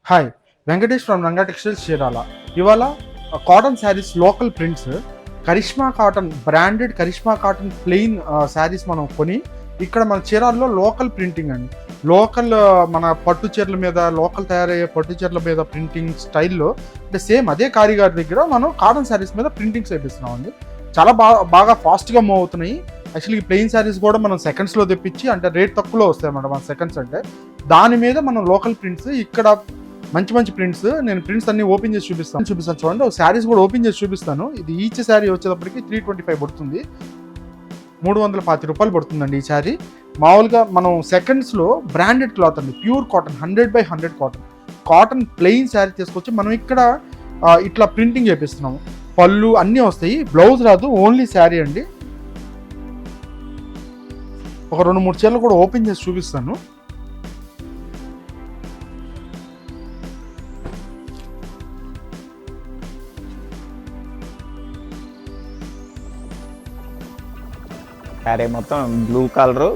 Hi, Venkatesh from Ranga textiles Chirala. ఇవాళ cotton sarees local prints Karishma cotton branded Karishma cotton plain sarees మనం కొని ఇక్కడ మన చీరాల్లో లోకల్ ప్రింటింగ్ అండి. లోకల్ మన పట్టు చీరల మీద లోకల్ తయారయ్యే పట్టు చీరల మీద ప్రింటింగ్ స్టైల్లో అంటే సేమ్ అదే కారిగారి దగ్గర మనం కాటన్ శారీస్ మీద ప్రింటింగ్స్ వేపిస్తున్నాం అండి. చాలా బాగా ఫాస్ట్గా మూవ్ అవుతున్నాయి. యాక్చువల్లీ ఈ ప్లెయిన్ శారీస్ కూడా మనం సెకండ్స్లో తెప్పించి అంటే రేట్ తక్కువలో వస్తాయి అన్నమాట. మన సెకండ్స్ అంటే దాని మీద మనం లోకల్ ప్రింట్స్ ఇక్కడ మంచి మంచి ప్రింట్స్, నేను ప్రింట్స్ అన్ని ఓపెన్ చేసి చూపిస్తాను చూడండి. ఒక శారీస్ కూడా ఓపెన్ చేసి చూపిస్తాను. ఇది ఈచ్ శారీ వచ్చేటప్పటికి 325 పడుతుంది, 320 రూపాయలు పడుతుందండి ఈ శారీ. మామూలుగా మనం సెకండ్స్లో బ్రాండెడ్ క్లాత్ అండి, pure cotton 100/100 cotton plain sari తీసుకొచ్చి మనం ఇక్కడ ఇట్లా ప్రింటింగ్ చేపిస్తున్నాము. పళ్ళు అన్నీ వస్తాయి, బ్లౌజ్ రాదు, ఓన్లీ శారీ అండి. ఒక 2-3 చీరలు కూడా ఓపెన్ చేసి చూపిస్తాను. శారీ మొత్తం బ్లూ కలర్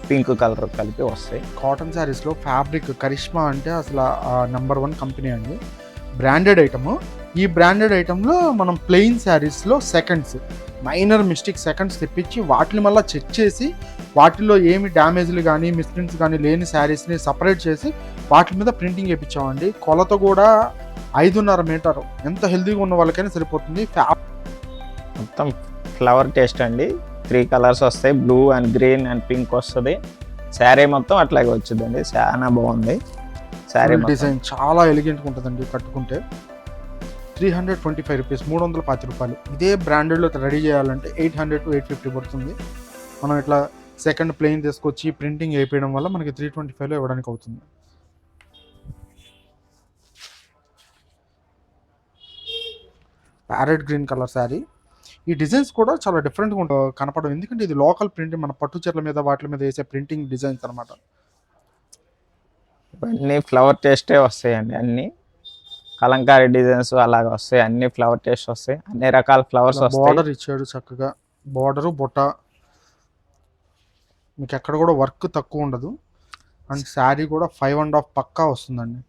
పింక్ కలర్ కలిపి వస్తాయి. కాటన్ శారీస్లో ఫ్యాబ్రిక్ కరిష్మా అంటే అసలు #1 కంపెనీ అండి, బ్రాండెడ్ ఐటమ్. ఈ బ్రాండెడ్ ఐటెంలో మనం ప్లెయిన్ శారీస్లో సెకండ్స్ మైనర్ మిస్టేక్ సెకండ్స్ తెప్పించి వాటిని మళ్ళీ చెక్ చేసి వాటిల్లో ఏమి డ్యామేజ్లు కానీ మిస్ప్రింట్స్ కానీ లేని శారీస్ని సపరేట్ చేసి వాటి మీద ప్రింటింగ్ వేయించామండి. కొలత కూడా 5.5 మీటర్, ఎంత హెల్తీగా ఉన్న వాళ్ళకైనా సరిపోతుంది. మొత్తం ఫ్లవర్ టేస్ట్ అండి, 3 కలర్స్ వస్తాయి, blue and green and pink వస్తుంది. శారీ మొత్తం అట్లాగే వచ్చిందండి, చాలా బాగుంది. శారీ డిజైన్ చాలా ఎలిగెంట్గా ఉంటుందండి. కట్టుకుంటే 325 రూపీస్, 320 రూపాయలు. ఇదే బ్రాండెడ్లో రెడీ చేయాలంటే 800 to 850 పడుతుంది. మనం ఇట్లా సెకండ్ ప్లెయిన్ తీసుకొచ్చి ప్రింటింగ్ వేయడం వల్ల మనకి 325లో ఇవ్వడానికి అవుతుంది. Parrot green colour sari. ఈ డిజైన్స్ కూడా చాలా డిఫరెంట్గా కనపడవు, ఎందుకంటే ఇది లోకల్ ప్రింటింగ్, మన పట్టు చీరల మీద వాటి మీద వేసే ప్రింటింగ్ డిజైన్స్ అనమాట. అన్ని ఫ్లవర్ టేస్టే వస్తాయండి, అన్ని కలంకారీ డిజైన్స్ అలాగ వస్తాయి, అన్ని ఫ్లవర్ టేస్ట్ వస్తాయి, అన్ని రకాల ఫ్లవర్స్ వస్తాయి. బార్డర్ ఇచ్చాడు చక్కగా, బార్డరు బుట్ట, మీకు ఎక్కడ కూడా వర్క్ తక్కువ ఉండదు. అండ్ శారీ కూడా 5.5 పక్కా వస్తుందండి.